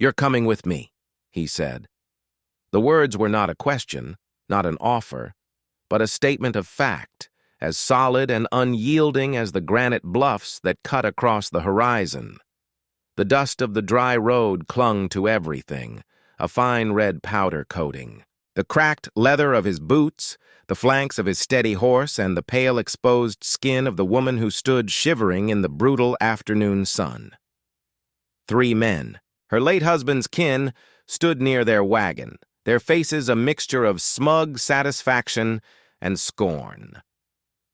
"You're coming with me," he said. The words were not a question, not an offer, but a statement of fact, as solid and unyielding as the granite bluffs that cut across the horizon. The dust of the dry road clung to everything, a fine red powder coating. The cracked leather of his boots, the flanks of his steady horse, and the pale exposed skin of the woman who stood shivering in the brutal afternoon sun. 3 men, her late husband's kin, stood near their wagon, their faces a mixture of smug satisfaction and scorn.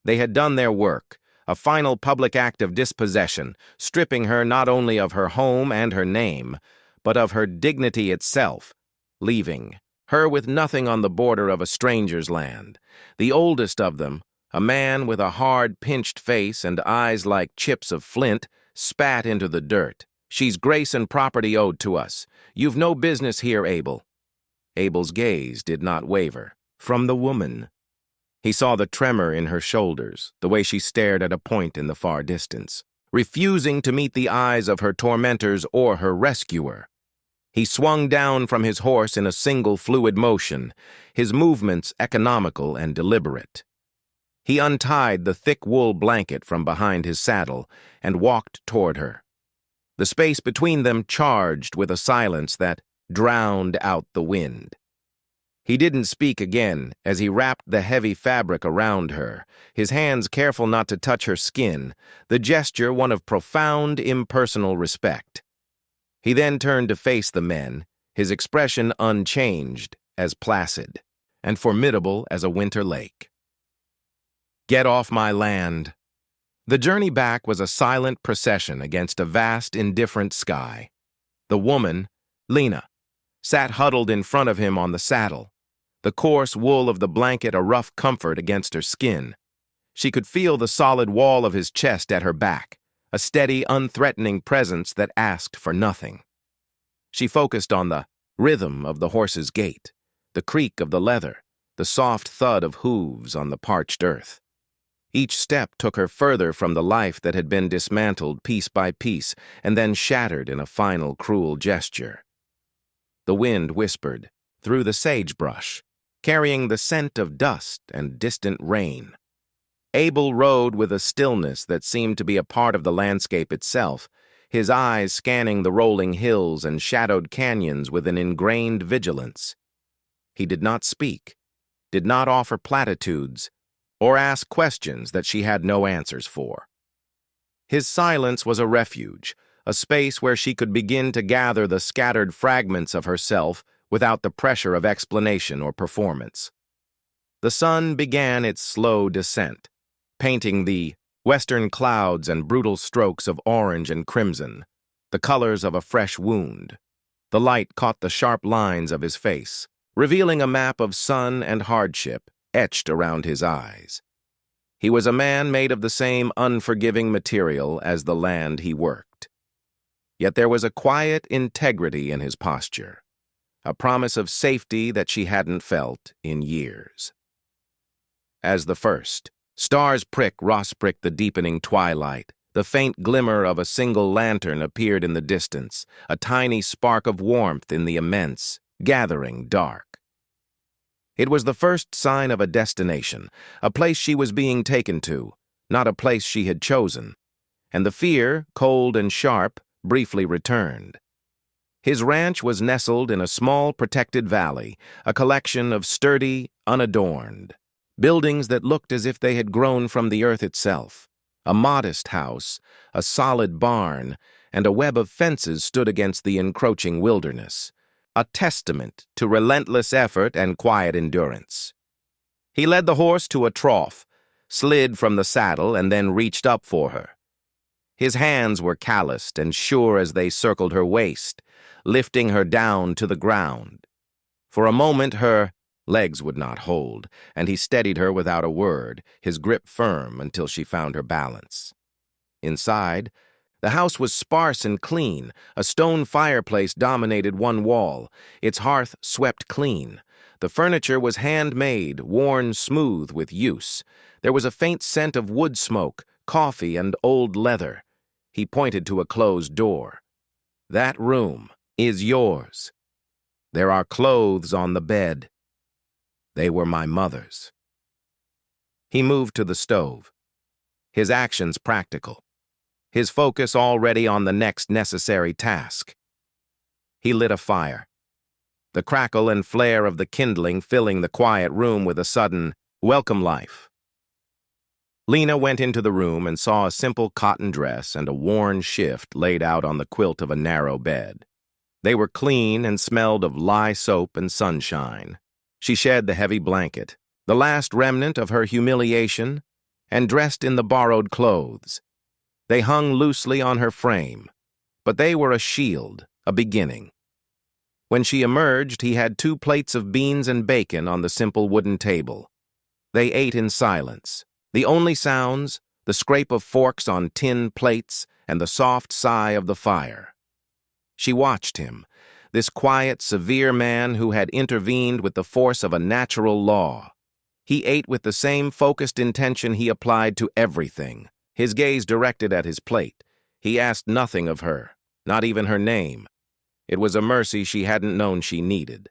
They had done their work, a final public act of dispossession, stripping her not only of her home and her name, but of her dignity itself, leaving her with nothing on the border of a stranger's land. The oldest of them, a man with a hard, pinched face and eyes like chips of flint, spat into the dirt. "She's grace and property owed to us. You've no business here, Abel." Abel's gaze did not waver. From the woman. He saw the tremor in her shoulders, the way she stared at a point in the far distance, refusing to meet the eyes of her tormentors or her rescuer. He swung down from his horse in a single fluid motion, his movements economical and deliberate. He untied the thick wool blanket from behind his saddle and walked toward her. The space between them charged with a silence that drowned out the wind. He didn't speak again as he wrapped the heavy fabric around her, his hands careful not to touch her skin, the gesture one of profound, impersonal respect. He then turned to face the men, his expression unchanged, as placid and formidable as a winter lake. "Get off my land." The journey back was a silent procession against a vast, indifferent sky. The woman, Lena, sat huddled in front of him on the saddle, the coarse wool of the blanket a rough comfort against her skin. She could feel the solid wall of his chest at her back, a steady, unthreatening presence that asked for nothing. She focused on the rhythm of the horse's gait, the creak of the leather, the soft thud of hooves on the parched earth. Each step took her further from the life that had been dismantled piece by piece and then shattered in a final cruel gesture. The wind whispered through the sagebrush, carrying the scent of dust and distant rain. Abel rode with a stillness that seemed to be a part of the landscape itself, his eyes scanning the rolling hills and shadowed canyons with an ingrained vigilance. He did not speak, did not offer platitudes, or ask questions that she had no answers for. His silence was a refuge, a space where she could begin to gather the scattered fragments of herself without the pressure of explanation or performance. The sun began its slow descent, painting the western clouds and brutal strokes of orange and crimson, the colors of a fresh wound. The light caught the sharp lines of his face, revealing a map of sun and hardship etched around his eyes. He was a man made of the same unforgiving material as the land he worked. Yet there was a quiet integrity in his posture, a promise of safety that she hadn't felt in years. As the first stars roughpricked the deepening twilight, the faint glimmer of a single lantern appeared in the distance, a tiny spark of warmth in the immense, gathering dark. It was the first sign of a destination, a place she was being taken to, not a place she had chosen, and the fear, cold and sharp, briefly returned. His ranch was nestled in a small protected valley, a collection of sturdy, unadorned buildings that looked as if they had grown from the earth itself. A modest house, a solid barn, and a web of fences stood against the encroaching wilderness, a testament to relentless effort and quiet endurance. He led the horse to a trough, slid from the saddle, and then reached up for her. His hands were calloused and sure as they circled her waist, lifting her down to the ground. For a moment her legs would not hold, and he steadied her without a word, his grip firm until she found her balance. Inside, the house was sparse and clean. A stone fireplace dominated one wall, its hearth swept clean. The furniture was handmade, worn smooth with use. There was a faint scent of wood smoke, coffee, and old leather. He pointed to a closed door. That room, is yours. There are clothes on the bed. They were my mother's. He moved to the stove, his actions practical, his focus already on the next necessary task. He lit a fire, the crackle and flare of the kindling filling the quiet room with a sudden, welcome life. Lena went into the room and saw a simple cotton dress and a worn shift laid out on the quilt of a narrow bed. They were clean and smelled of lye soap and sunshine. She shed the heavy blanket, the last remnant of her humiliation, and dressed in the borrowed clothes. They hung loosely on her frame, but they were a shield, a beginning. When she emerged, he had 2 plates of beans and bacon on the simple wooden table. They ate in silence. The only sounds, the scrape of forks on tin plates and the soft sigh of the fire. She watched him, this quiet, severe man who had intervened with the force of a natural law. He ate with the same focused intention he applied to everything, his gaze directed at his plate. He asked nothing of her, not even her name. It was a mercy she hadn't known she needed.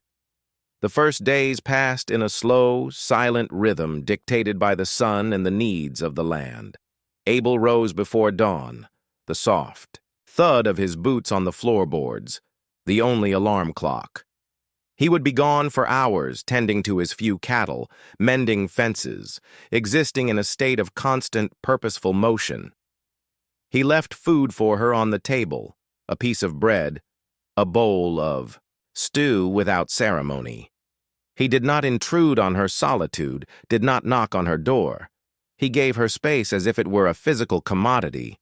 The first days passed in a slow, silent rhythm dictated by the sun and the needs of the land. Abel rose before dawn, the soft thud of his boots on the floorboards, the only alarm clock. He would be gone for hours tending to his few cattle, mending fences, existing in a state of constant, purposeful motion. He left food for her on the table, a piece of bread, a bowl of stew without ceremony. He did not intrude on her solitude, did not knock on her door. He gave her space as if it were a physical commodity,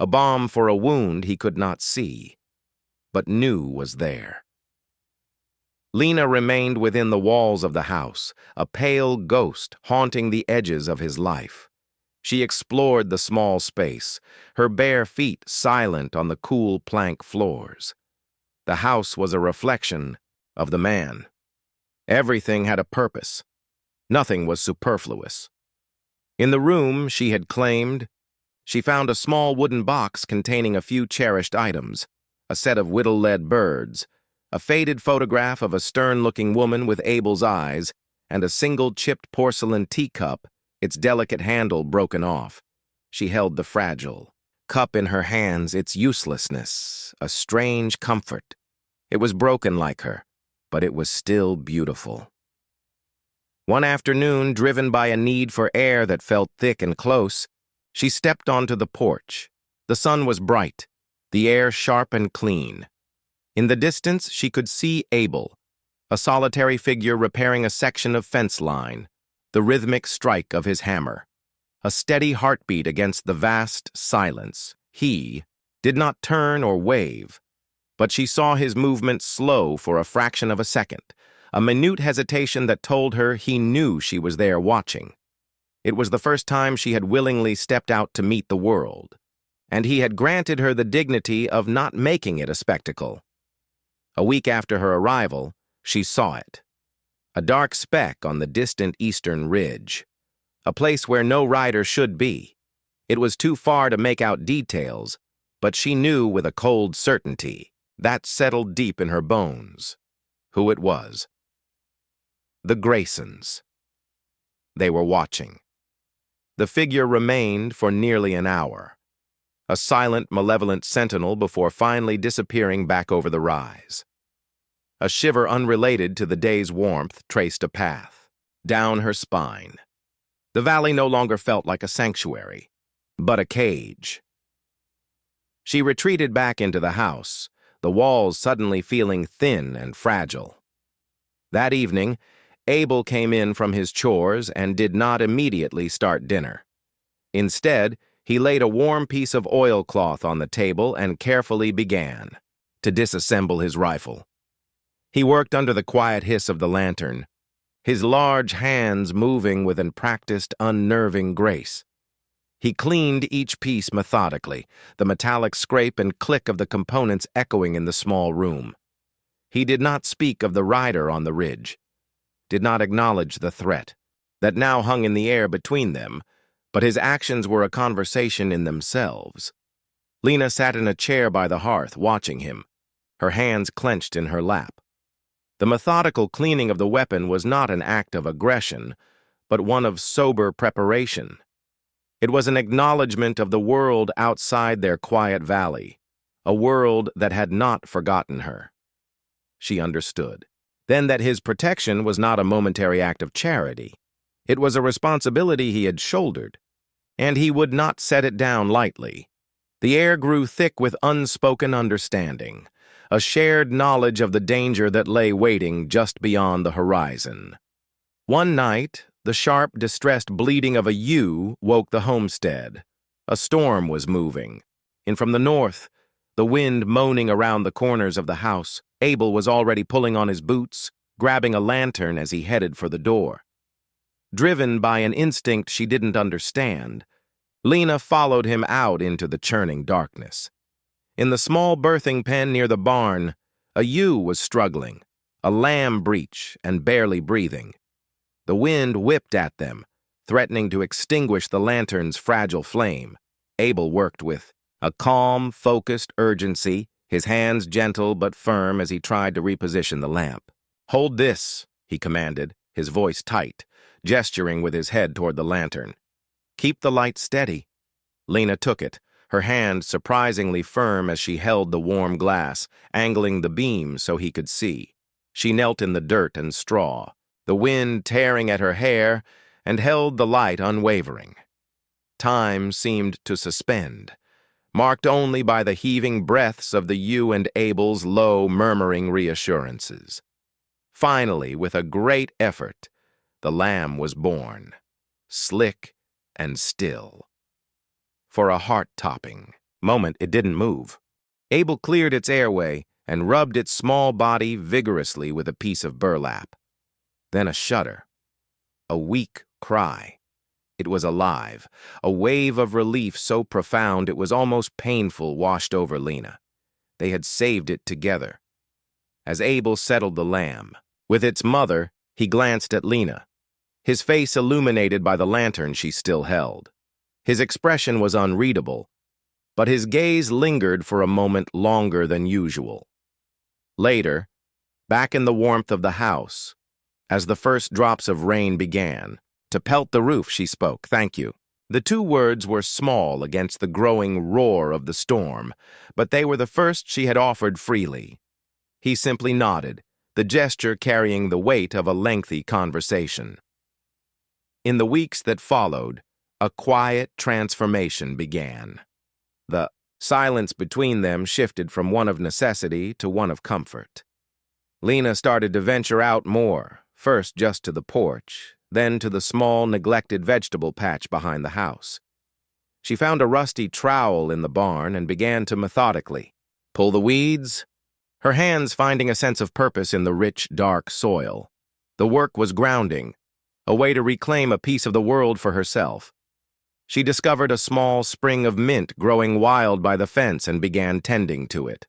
a balm for a wound he could not see, but knew was there. Lena remained within the walls of the house, a pale ghost haunting the edges of his life. She explored the small space, her bare feet silent on the cool plank floors. The house was a reflection of the man. Everything had a purpose. Nothing was superfluous. In the room she had claimed, she found a small wooden box containing a few cherished items, a set of whittle-lead birds, a faded photograph of a stern-looking woman with Abel's eyes, and a single chipped porcelain teacup, its delicate handle broken off. She held the fragile cup in her hands, its uselessness, a strange comfort. It was broken like her, but it was still beautiful. One afternoon, driven by a need for air that felt thick and close, she stepped onto the porch. The sun was bright, the air sharp and clean. In the distance, she could see Abel, a solitary figure repairing a section of fence line, the rhythmic strike of his hammer. A steady heartbeat against the vast silence. He did not turn or wave, but she saw his movement slow for a fraction of a second, a minute hesitation that told her he knew she was there watching. It was the first time she had willingly stepped out to meet the world, and he had granted her the dignity of not making it a spectacle. A week after her arrival, she saw it. A dark speck on the distant eastern ridge, a place where no rider should be. It was too far to make out details, but she knew with a cold certainty that settled deep in her bones who it was. The Graysons. They were watching. The figure remained for nearly an hour, a silent, malevolent sentinel before finally disappearing back over the rise. A shiver unrelated to the day's warmth traced a path down her spine. The valley no longer felt like a sanctuary, but a cage. She retreated back into the house, the walls suddenly feeling thin and fragile. That evening, Abel came in from his chores and did not immediately start dinner. Instead, he laid a warm piece of oilcloth on the table and carefully began to disassemble his rifle. He worked under the quiet hiss of the lantern, his large hands moving with an practiced, unnerving grace. He cleaned each piece methodically, the metallic scrape and click of the components echoing in the small room. He did not speak of the rider on the ridge, did not acknowledge the threat that now hung in the air between them, but his actions were a conversation in themselves. Lena sat in a chair by the hearth, watching him, her hands clenched in her lap. The methodical cleaning of the weapon was not an act of aggression, but one of sober preparation. It was an acknowledgement of the world outside their quiet valley, a world that had not forgotten her. She understood. Then that his protection was not a momentary act of charity. It was a responsibility he had shouldered, and he would not set it down lightly. The air grew thick with unspoken understanding, a shared knowledge of the danger that lay waiting just beyond the horizon. One night, the sharp, distressed bleating of a ewe woke the homestead. A storm was moving, and from the north, the wind moaning around the corners of the house, Abel was already pulling on his boots, grabbing a lantern as he headed for the door. Driven by an instinct she didn't understand, Lena followed him out into the churning darkness. In the small birthing pen near the barn, a ewe was struggling, a lamb breech and barely breathing. The wind whipped at them, threatening to extinguish the lantern's fragile flame. Abel worked with a calm, focused urgency, his hands gentle but firm as he tried to reposition the lamp. "Hold this," he commanded, his voice tight, gesturing with his head toward the lantern. "Keep the light steady." Lena took it, her hand surprisingly firm as she held the warm glass, angling the beam so he could see. She knelt in the dirt and straw, the wind tearing at her hair, and held the light unwavering. Time seemed to suspend, marked only by the heaving breaths of the ewe and Abel's low, murmuring reassurances. Finally, with a great effort, the lamb was born, slick and still. For a heart-topping moment, it didn't move. Abel cleared its airway and rubbed its small body vigorously with a piece of burlap. Then a shudder, a weak cry. It was alive. A wave of relief so profound it was almost painful washed over Lena. They had saved it together. As Abel settled the lamb, with its mother, he glanced at Lena, his face illuminated by the lantern she still held. His expression was unreadable, but his gaze lingered for a moment longer than usual. Later, back in the warmth of the house, as the first drops of rain began to pelt the roof, she spoke, "Thank you." The two words were small against the growing roar of the storm, but they were the first she had offered freely. He simply nodded, the gesture carrying the weight of a lengthy conversation. In the weeks that followed, a quiet transformation began. The silence between them shifted from one of necessity to one of comfort. Lena started to venture out more, first just to the porch, then to the small, neglected vegetable patch behind the house. She found a rusty trowel in the barn and began to methodically pull the weeds, her hands finding a sense of purpose in the rich, dark soil. The work was grounding, a way to reclaim a piece of the world for herself. She discovered a small spring of mint growing wild by the fence and began tending to it.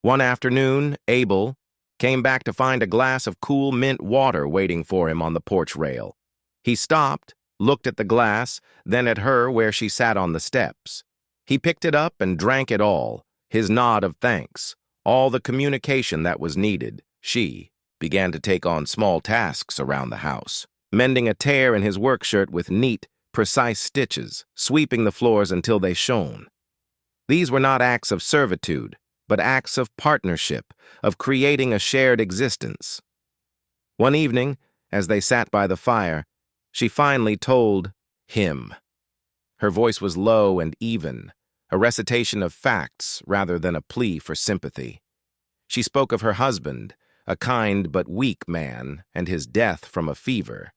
One afternoon, Abel came back to find a glass of cool mint water waiting for him on the porch rail. He stopped, looked at the glass, then at her where she sat on the steps. He picked it up and drank it all, his nod of thanks, all the communication that was needed. She began to take on small tasks around the house, mending a tear in his work shirt with neat, precise stitches, sweeping the floors until they shone. These were not acts of servitude, but acts of partnership, of creating a shared existence. One evening, as they sat by the fire, she finally told him. Her voice was low and even, a recitation of facts rather than a plea for sympathy. She spoke of her husband, a kind but weak man, and his death from a fever.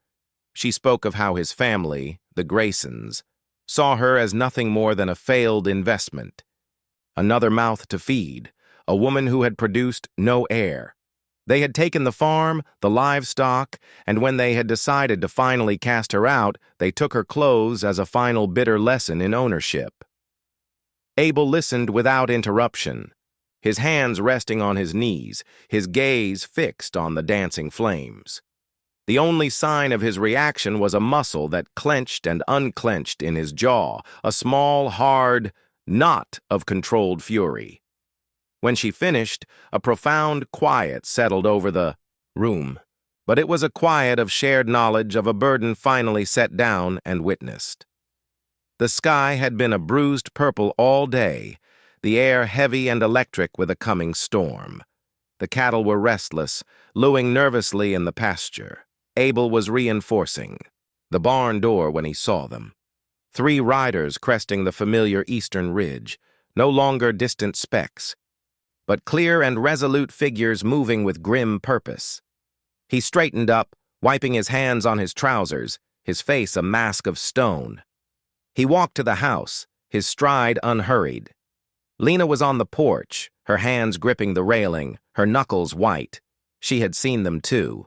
She spoke of how his family, the Graysons, saw her as nothing more than a failed investment. Another mouth to feed, a woman who had produced no heir. They had taken the farm, the livestock, and when they had decided to finally cast her out, they took her clothes as a final bitter lesson in ownership. Abel listened without interruption, his hands resting on his knees, his gaze fixed on the dancing flames. The only sign of his reaction was a muscle that clenched and unclenched in his jaw, a small, hard knot of controlled fury. When she finished, a profound quiet settled over the room, but it was a quiet of shared knowledge of a burden finally set down and witnessed. The sky had been a bruised purple all day, the air heavy and electric with a coming storm. The cattle were restless, looing nervously in the pasture. Abel was reinforcing the barn door when he saw them. 3 riders cresting the familiar eastern ridge, no longer distant specks, but clear and resolute figures moving with grim purpose. He straightened up, wiping his hands on his trousers, his face a mask of stone. He walked to the house, his stride unhurried. Lena was on the porch, her hands gripping the railing, her knuckles white. She had seen them too.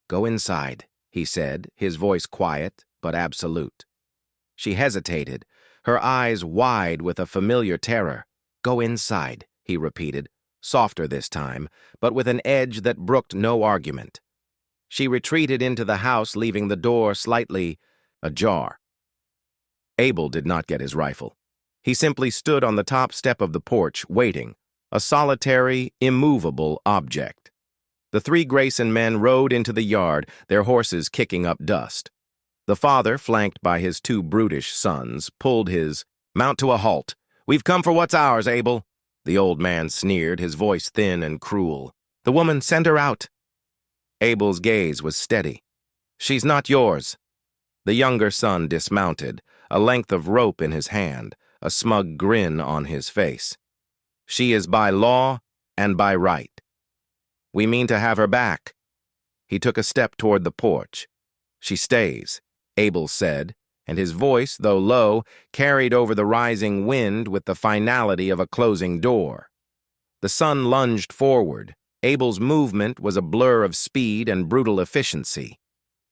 "Go inside," he said, his voice quiet but absolute. She hesitated, her eyes wide with a familiar terror. "Go inside," he repeated, softer this time, but with an edge that brooked no argument. She retreated into the house, leaving the door slightly ajar. Abel did not get his rifle. He simply stood on the top step of the porch, waiting, a solitary, immovable object. The 3 Grayson men rode into the yard, their horses kicking up dust. The father, flanked by his 2 brutish sons, pulled his mount to a halt. "We've come for what's ours, Abel." The old man sneered, his voice thin and cruel. "The woman, send her out." Abel's gaze was steady. "She's not yours." The younger son dismounted, a length of rope in his hand, a smug grin on his face. "She is by law and by right. We mean to have her back." He took a step toward the porch. "She stays," Abel said, and his voice, though low, carried over the rising wind with the finality of a closing door. The sun lunged forward. Abel's movement was a blur of speed and brutal efficiency.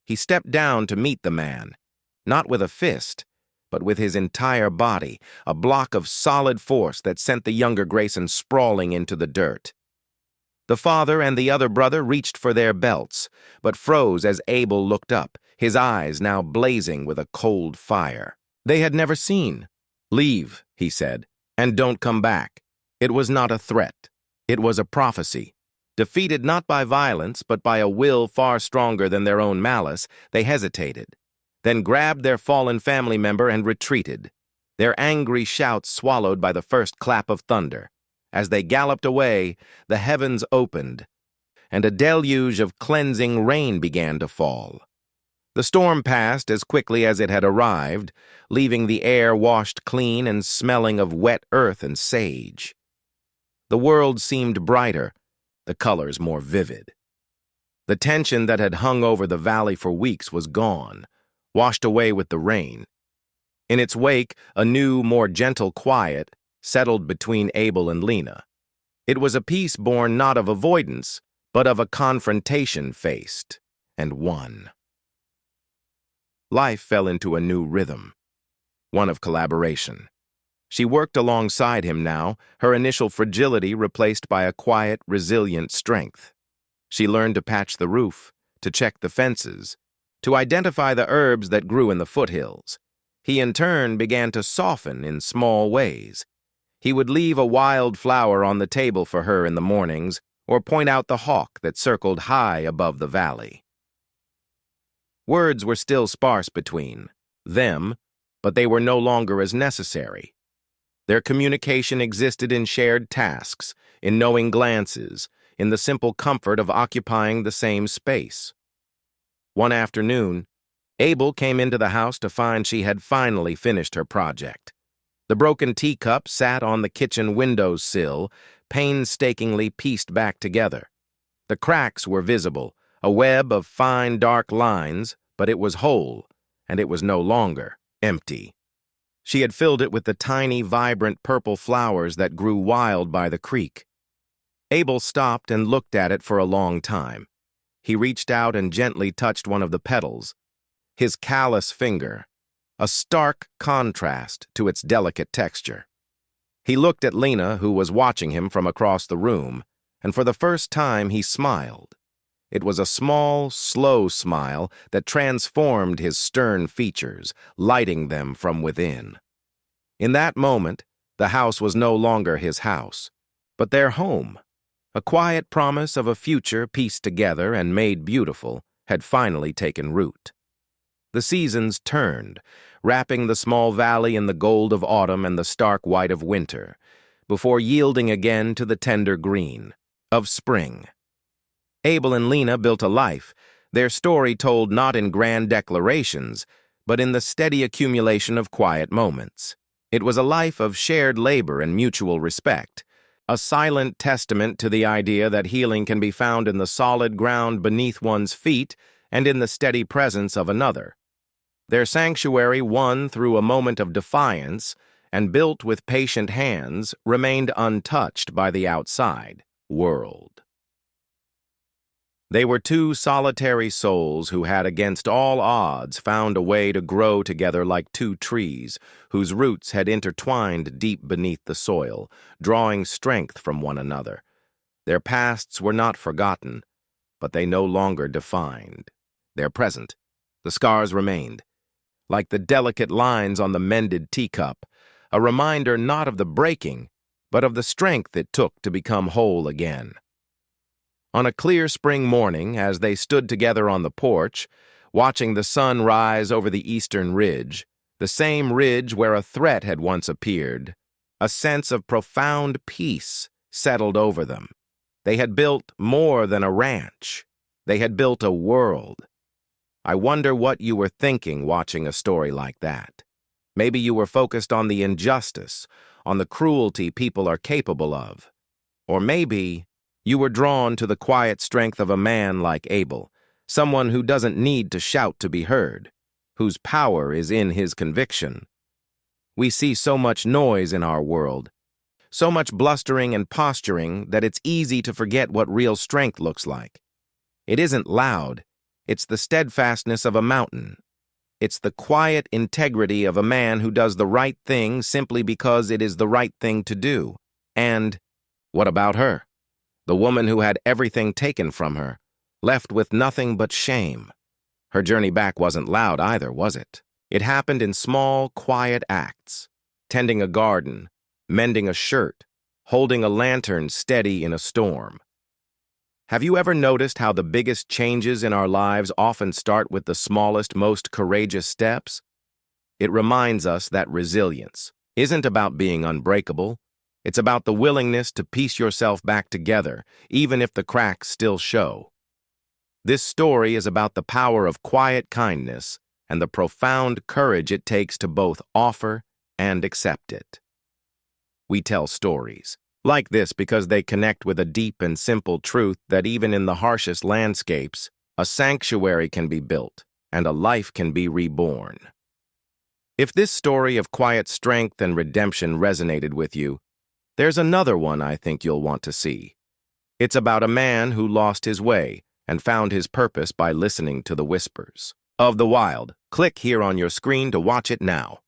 He stepped down to meet the man, not with a fist, but with his entire body, a block of solid force that sent the younger Grayson sprawling into the dirt. The father and the other brother reached for their belts, but froze as Abel looked up, his eyes now blazing with a cold fire. They had never seen. "Leave," he said, "and don't come back." It was not a threat. It was a prophecy. Defeated not by violence, but by a will far stronger than their own malice, they hesitated, then grabbed their fallen family member and retreated, their angry shouts swallowed by the first clap of thunder. As they galloped away, the heavens opened, and a deluge of cleansing rain began to fall. The storm passed as quickly as it had arrived, leaving the air washed clean and smelling of wet earth and sage. The world seemed brighter, the colors more vivid. The tension that had hung over the valley for weeks was gone, washed away with the rain. In its wake, a new, more gentle quiet settled between Abel and Lena. It was a peace born not of avoidance, but of a confrontation faced and won. Life fell into a new rhythm, one of collaboration. She worked alongside him now, her initial fragility replaced by a quiet, resilient strength. She learned to patch the roof, to check the fences, to identify the herbs that grew in the foothills. He in turn began to soften in small ways. He would leave a wild flower on the table for her in the mornings, or point out the hawk that circled high above the valley. Words were still sparse between them, but they were no longer as necessary. Their communication existed in shared tasks, in knowing glances, in the simple comfort of occupying the same space. One afternoon, Abel came into the house to find she had finally finished her project. The broken teacup sat on the kitchen windowsill, painstakingly pieced back together. The cracks were visible, a web of fine dark lines, but it was whole, and it was no longer empty. She had filled it with the tiny, vibrant purple flowers that grew wild by the creek. Abel stopped and looked at it for a long time. He reached out and gently touched one of the petals, his callous finger, a stark contrast to its delicate texture. He looked at Lena, who was watching him from across the room, and for the first time he smiled. It was a small, slow smile that transformed his stern features, lighting them from within. In that moment, the house was no longer his house, But their home, a quiet promise of a future pieced together and made beautiful, had finally taken root. The seasons turned, wrapping the small valley in the gold of autumn and the stark white of winter, before yielding again to the tender green of spring. Abel and Lena built a life, their story told not in grand declarations, but in the steady accumulation of quiet moments. It was a life of shared labor and mutual respect, a silent testament to the idea that healing can be found in the solid ground beneath one's feet and in the steady presence of another. Their sanctuary, won through a moment of defiance and built with patient hands, remained untouched by the outside world. They were two solitary souls who had, against all odds, found a way to grow together like two trees whose roots had intertwined deep beneath the soil, drawing strength from one another. Their pasts were not forgotten, but they no longer defined their present. The scars remained, like the delicate lines on the mended teacup, a reminder not of the breaking, but of the strength it took to become whole again. On a clear spring morning, as they stood together on the porch, watching the sun rise over the eastern ridge, the same ridge where a threat had once appeared, a sense of profound peace settled over them. They had built more than a ranch. They had built a world. I wonder what you were thinking watching a story like that. Maybe you were focused on the injustice, on the cruelty people are capable of. Or maybe you were drawn to the quiet strength of a man like Abel, someone who doesn't need to shout to be heard, whose power is in his conviction. We see so much noise in our world, so much blustering and posturing that it's easy to forget what real strength looks like. It isn't loud, it's the steadfastness of a mountain. It's the quiet integrity of a man who does the right thing simply because it is the right thing to do. And what about her? The woman who had everything taken from her, left with nothing but shame. Her journey back wasn't loud either, was it? It happened in small, quiet acts. Tending a garden, mending a shirt, holding a lantern steady in a storm. Have you ever noticed how the biggest changes in our lives often start with the smallest, most courageous steps? It reminds us that resilience isn't about being unbreakable. It's about the willingness to piece yourself back together, even if the cracks still show. This story is about the power of quiet kindness and the profound courage it takes to both offer and accept it. We tell stories like this because they connect with a deep and simple truth that even in the harshest landscapes, a sanctuary can be built and a life can be reborn. If this story of quiet strength and redemption resonated with you, there's another one I think you'll want to see. It's about a man who lost his way and found his purpose by listening to the whispers of the wild. Click here on your screen to watch it now.